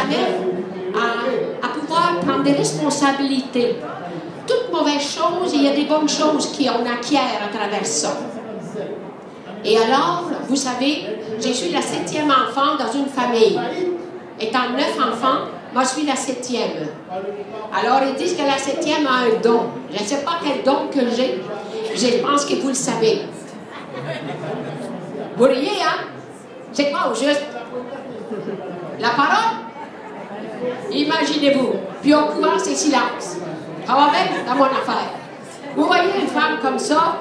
amène à pouvoir prendre des responsabilités. Toute mauvaise chose, il y a des bonnes choses qu'on acquiert à travers ça. Et alors, vous savez, je suis la 7e enfant dans une famille. Étant 9 enfants, moi je suis la 7e. Alors, ils disent que la 7e a un don. Je ne sais pas quel don que j'ai. Je pense que vous le savez. Vous riez, hein? C'est quoi au juste? La parole? Imaginez-vous. Puis au couvent, c'est silence. Ça va bien dans mon affaire. Vous voyez une femme comme ça,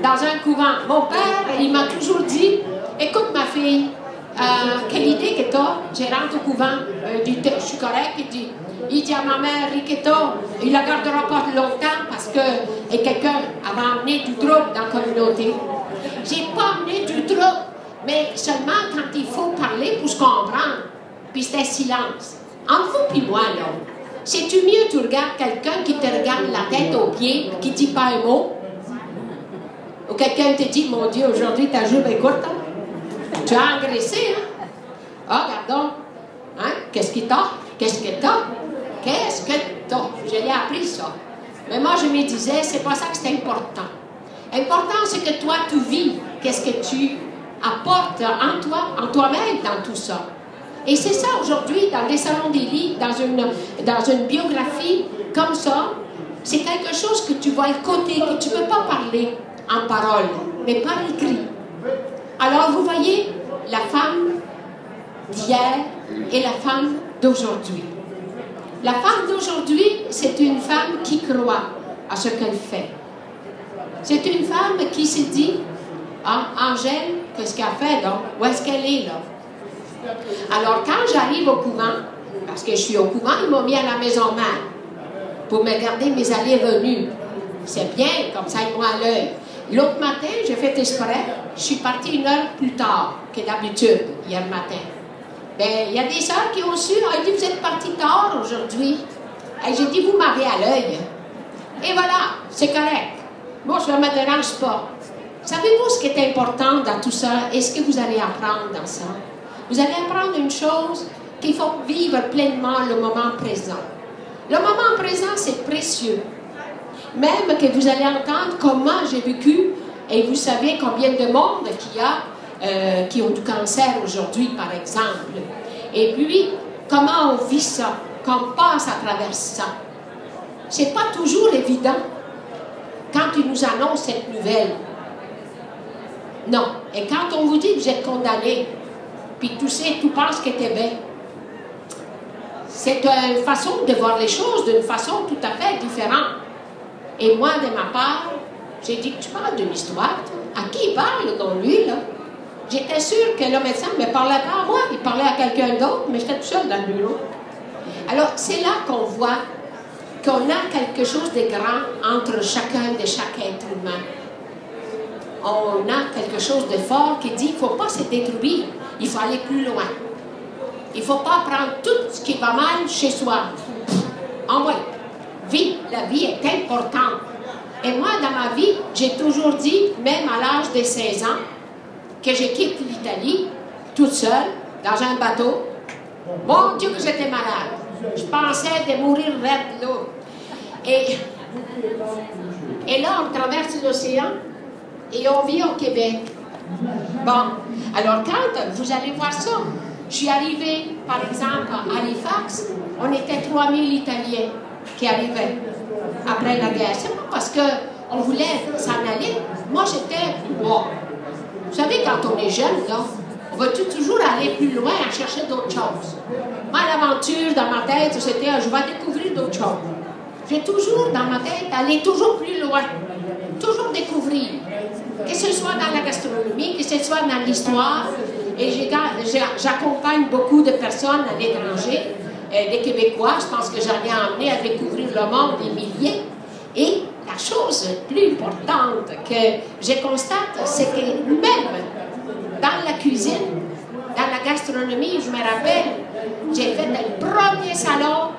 dans un couvent. Mon père, il m'a toujours dit, écoute ma fille, quelle idée que t'as? Je rentre au couvent, je suis correct, il dit à ma mère, Riquetto, il la gardera pas longtemps parce que quelqu'un avait amené du trouble dans la communauté. J'ai pas amené du trouble, mais seulement quand il faut parler pour se comprendre. Puis c'était silence. Entre vous et moi, là, c'est-tu mieux que tu regardes quelqu'un qui te regarde la tête aux pieds, qui dit pas un mot? Ou quelqu'un te dit, mon Dieu, aujourd'hui ta joue est courte, hein? Tu as engraissé, hein? Ah, regardons. Hein? Qu'est-ce que t'as? Qu'est-ce que t'as? Qu'est-ce que t'as? Je l'ai appris, ça. Mais moi, je me disais, c'est pas ça que c'est important. Important, c'est que toi, tu vis. Qu'est-ce que tu apportes en toi, en toi-même dans tout ça. Et c'est ça, aujourd'hui, dans les salons des livres, dans une biographie comme ça, c'est quelque chose que tu vas écouter, que tu ne peux pas parler en parole, mais par écrit. Alors, vous voyez, la femme d'hier et la femme d'aujourd'hui. La femme d'aujourd'hui, c'est une femme qui croit à ce qu'elle fait. C'est une femme qui se dit, ah, Angèle, qu'est-ce qu'elle fait donc? Où est-ce qu'elle est là? Alors, quand j'arrive au couvent, parce que je suis au couvent, ils m'ont mis à la maison mère pour me garder mes allées et venues. C'est bien, comme ça, ils m'ont à l'œil. L'autre matin, j'ai fait exprès, je suis partie 1 heure plus tard que d'habitude, hier matin. Bien, il y a des sœurs qui ont su, ils dit, vous êtes partie tard aujourd'hui. Et j'ai dit, vous m'avez à l'œil. Et voilà, c'est correct. Moi, je ne me dérange pas. Savez-vous ce qui est important dans tout ça et ce que vous allez apprendre dans ça? Vous allez apprendre une chose, qu'il faut vivre pleinement le moment présent. Le moment présent, c'est précieux. Même que vous allez entendre comment j'ai vécu, et vous savez combien de monde qu'il y a qui ont du cancer aujourd'hui, par exemple. Et puis, comment on vit ça, qu'on passe à travers ça. C'est pas toujours évident quand ils nous annoncent cette nouvelle. Non. Et quand on vous dit que vous êtes condamné, puis tu sais, tu penses que t'es bien. C'est une façon de voir les choses d'une façon tout à fait différente. Et moi, de ma part, j'ai dit, tu parles d'une histoire, toi? À qui il parle, donc lui, là? J'étais sûre que le médecin ne me parlait pas à moi, il parlait à quelqu'un d'autre, mais j'étais tout seul dans le bureau. Alors, c'est là qu'on voit qu'on a quelque chose de grand entre chacun de chaque être humain. On a quelque chose de fort qui dit, il ne faut pas se détruire. Il faut aller plus loin. Il ne faut pas prendre tout ce qui va mal chez soi. Envoie. La vie est importante. Et moi, dans ma vie, j'ai toujours dit, même à l'âge de 16 ans, que je quitte l'Italie, toute seule, dans un bateau. Mon Dieu que j'étais malade. Je pensais de mourir raide là. Et là, on traverse l'océan et on vit au Québec. Bon, alors quand vous allez voir ça, je suis arrivée, par exemple, à Halifax, on était 3000 Italiens qui arrivaient après la guerre. C'est pas parce qu'on voulait s'en aller. Moi, j'étais, bon, vous savez, quand on est jeune, là, on va toujours aller plus loin à chercher d'autres choses. Moi, l'aventure dans ma tête, c'était, je vais découvrir d'autres choses. J'ai toujours dans ma tête aller toujours plus loin, toujours découvrir. Que ce soit dans la gastronomie, que ce soit dans l'histoire. Et j'accompagne beaucoup de personnes à l'étranger, des Québécois. Je pense que j'en ai emmené à découvrir le monde des milliers. Et la chose plus importante que je constate, c'est que même dans la cuisine, dans la gastronomie, je me rappelle, j'ai fait le premier salon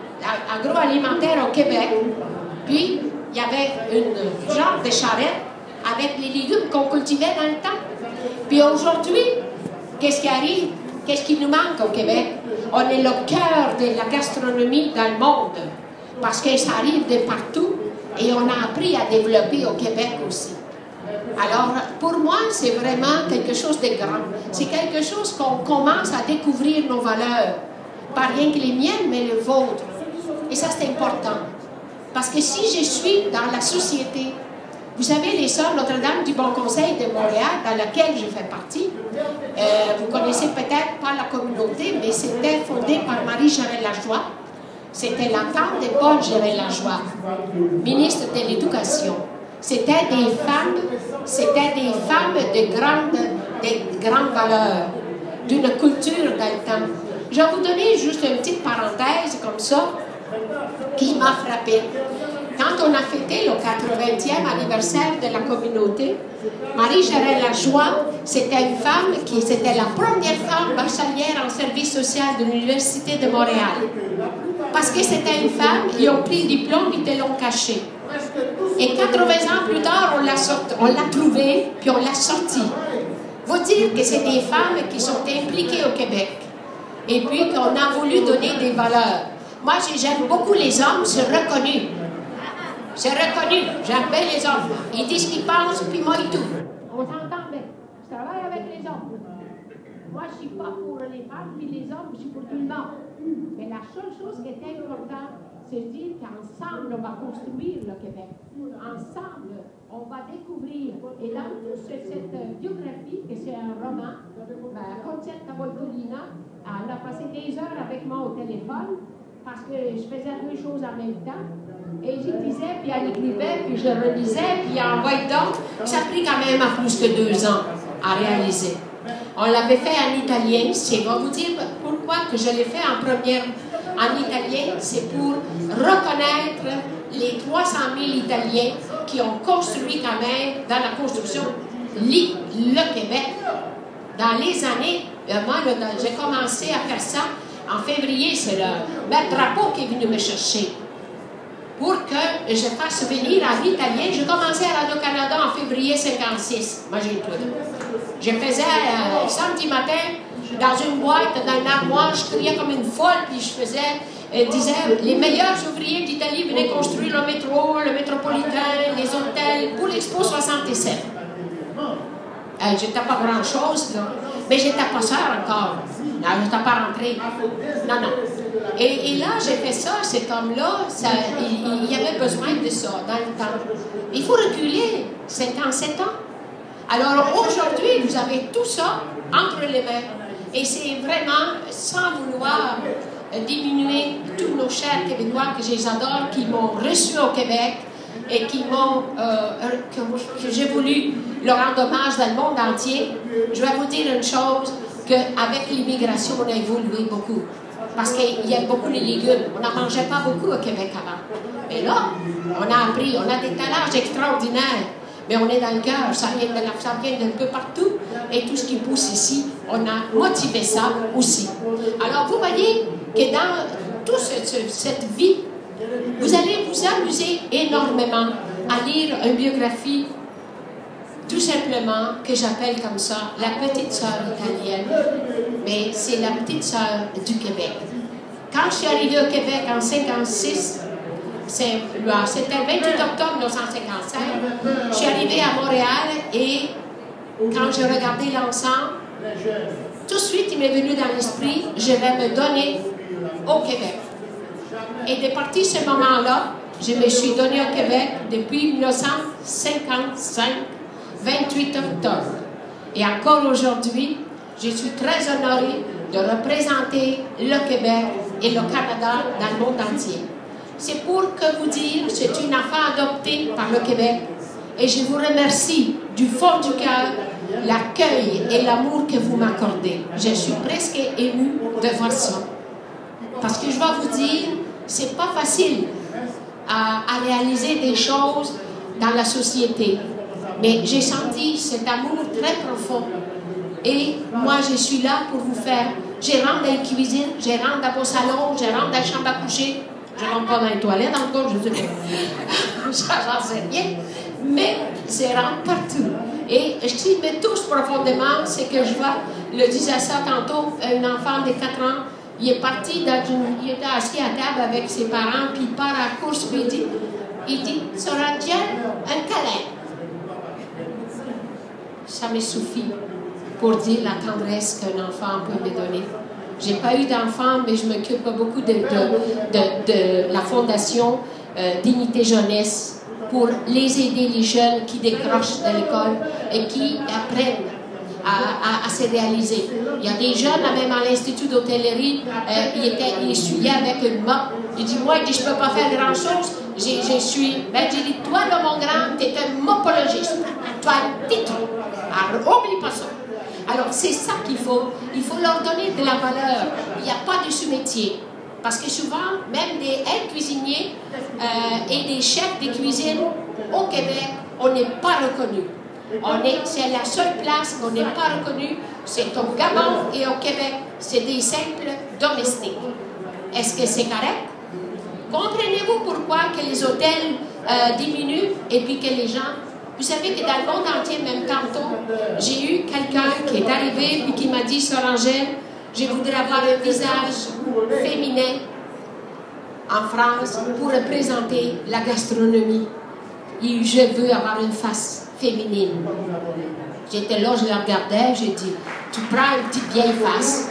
agroalimentaire au Québec. Puis, il y avait une genre de charrette avec les légumes qu'on cultivait dans le temps. Puis aujourd'hui, qu'est-ce qui arrive? Qu'est-ce qui nous manque au Québec? On est le cœur de la gastronomie dans le monde, parce que ça arrive de partout, et on a appris à développer au Québec aussi. Alors, pour moi, c'est vraiment quelque chose de grand. C'est quelque chose qu'on commence à découvrir nos valeurs. Pas rien que les miennes, mais les vôtres. Et ça, c'est important. Parce que si je suis dans la société, vous savez, les Sœurs Notre-Dame du Bon Conseil de Montréal, dans laquelle je fais partie, vous connaissez peut-être pas la communauté, mais c'était fondé par Marie Jarret-Lajoie. C'était la tante de Paul Jarret-Lajoie, ministre de l'Éducation. C'était des femmes de grandes valeurs, d'une culture dans le temps. Je vais vous donner juste une petite parenthèse comme ça, qui m'a frappée. Quand on a fêté le 80e anniversaire de la communauté, Marie Jarret-Lajoie, c'était une femme c'était la première femme bachelière en service social de l'Université de Montréal. Parce que c'était une femme, ils ont pris le diplôme, ils te l'ont caché. Et 80 ans plus tard, on l'a trouvée, puis on l'a sortie. Vous dire que c'est des femmes qui sont impliquées au Québec. Et puis qu'on a voulu donner des valeurs. Moi, j'aime beaucoup les hommes, c'est reconnu. C'est reconnu, j'aime bien les hommes. Ils disent ce qu'ils pensent, puis moi, ils tout. On s'entend bien. Je travaille avec les hommes. Moi, je ne suis pas pour les femmes, puis les hommes, je suis pour tout le monde. Mais la seule chose qui est importante, c'est de dire qu'ensemble, on va construire le Québec. Ensemble, on va découvrir. Et dans toute cette biographie, que c'est un roman, Concetta Voltolina, elle a passé des heures avec moi au téléphone, parce que je faisais deux choses en même temps. Et je disais, puis elle écrivait, puis je relisais, puis elle envoyait d'autres. Ça a pris quand même à plus que 2 ans à réaliser. On l'avait fait en italien. Je vais vous dire pourquoi que je l'ai fait en première en italien. C'est pour reconnaître les 300 000 Italiens qui ont construit quand même dans la construction le Québec. Dans les années, moi, j'ai commencé à faire ça en février. C'est le maître Drapeau qui est venu me chercher pour que je fasse venir en italien. J'ai commencé à Radio-Canada en février 56. Moi, j'ai tout. Je faisais samedi matin dans une boîte, dans une armoire, je criais comme une folle, puis je disais, les meilleurs ouvriers d'Italie venaient construire le métro, le métropolitain, les hôtels, pour l'Expo 67. J'étais pas grand-chose, là. Mais j'étais pas sœur encore. Non, je n'étais pas rentrée. Non, non. Et là, j'ai fait ça, cet homme-là, il y avait besoin de ça dans le temps. Il faut reculer 7 ans. Alors aujourd'hui, vous avez tout ça entre les mains. Et c'est vraiment, sans vouloir diminuer tous nos chers Québécois que je les adore, qui m'ont reçu au Québec et que j'ai voulu leur rendre hommage dans le monde entier. Je vais vous dire une chose, qu'avec l'immigration, on a évolué beaucoup. Parce qu'il y a beaucoup de légumes. On n'en mangeait pas beaucoup au Québec avant. Mais là, on a appris, on a des talents extraordinaires. Mais on est dans le cœur, ça vient d'un peu partout. Et tout ce qui pousse ici, on a motivé ça aussi. Alors, vous voyez que dans toute cette vie, vous allez vous amuser énormément à lire une biographie, tout simplement, que j'appelle comme ça, la petite sœur italienne. Mais c'est la petite sœur du Québec. Quand je suis arrivée au Québec en 1956, c'était le 28 octobre 1955, je suis arrivée à Montréal et quand j'ai regardé l'ensemble, tout de suite, il m'est venu dans l'esprit, je vais me donner au Québec. Et de partir ce moment-là, je me suis donnée au Québec depuis 1955, 28 octobre. Et encore aujourd'hui, je suis très honorée de représenter le Québec et le Canada dans le monde entier. C'est pour que vous dire, c'est une enfant adoptée par le Québec. Et je vous remercie du fond du cœur l'accueil et l'amour que vous m'accordez. Je suis presque émue de voir ça. Parce que je vais vous dire, c'est pas facile à réaliser des choses dans la société. Mais j'ai senti cet amour très profond. Et moi, je suis là pour vous faire. Je rentre dans la cuisine, je rentre dans vos salons, je rentre dans la chambre à coucher. Je ne rentre pas dans les toilettes encore, je sais pas. J'en sais rien. Mais je rentre partout. Et ce qui me touche profondément, c'est que je vois, le disait ça tantôt, un enfant de 4 ans il est parti il était assis à table avec ses parents, puis il part à la course, puis il dit, Sorangel, un câlin. Ça me suffit pour dire la tendresse qu'un enfant peut me donner. J'ai pas eu d'enfant, mais je m'occupe beaucoup de la fondation Dignité Jeunesse pour les aider, les jeunes qui décrochent de l'école et qui apprennent à se réaliser. Il y a des jeunes, même à l'Institut d'hôtellerie, il essuyait avec une mop. Il dit, moi, je ne peux pas faire grand-chose. J'ai dit, toi, là, mon grand, tu es un mopologiste. Tu as un titre. Alors, oublie pas ça. Alors, c'est ça qu'il faut. Il faut leur donner de la valeur. Il n'y a pas de sous-métier. Parce que souvent, même des aides cuisiniers et des chefs de cuisine au Québec, on n'est pas reconnus. C'est la seule place qu'on n'est pas reconnu, c'est au Gabon et au Québec. C'est des simples domestiques. Est-ce que c'est correct? Comprenez-vous pourquoi que les hôtels diminuent et puis que les gens... Vous savez que dans le monde entier, même tantôt, j'ai eu quelqu'un qui est arrivé et qui m'a dit, Sorangel, je voudrais avoir un visage féminin en France pour représenter la gastronomie. Et je veux avoir une face féminine. J'étais là, je la regardais, j'ai dit, tu prends une petite vieille face.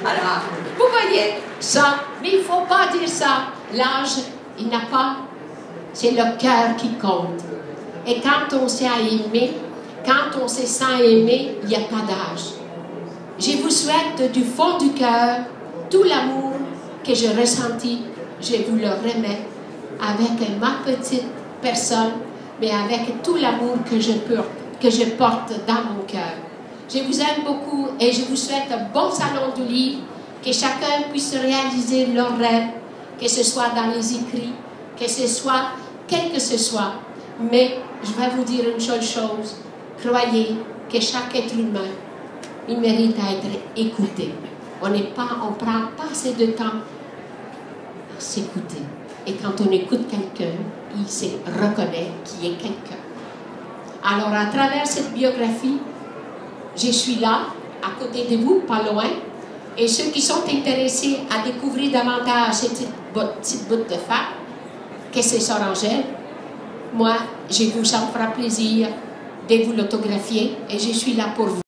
Alors, vous voyez ça, mais il ne faut pas dire ça. L'âge, il n'a pas, c'est le cœur qui compte. Et quand on s'est aimé, quand on se sent aimé, il n'y a pas d'âge. Je vous souhaite du fond du cœur tout l'amour que j'ai ressenti, je vous le remets avec ma petite personne, mais avec tout l'amour que je porte dans mon cœur. Je vous aime beaucoup et je vous souhaite un bon salon du livre, que chacun puisse réaliser leurs rêves, que ce soit dans les écrits, que ce soit, quel que ce soit. Mais je vais vous dire une seule chose, croyez que chaque être humain, il mérite à être écouté. On prend pas assez de temps à s'écouter. Et quand on écoute quelqu'un, il se reconnaît qui est quelqu'un. Alors, à travers cette biographie, je suis là, à côté de vous, pas loin. Et ceux qui sont intéressés à découvrir davantage cette petite bout de femme, que c'est Sorangel, moi, je vous en fera plaisir de vous l'autographier et je suis là pour vous.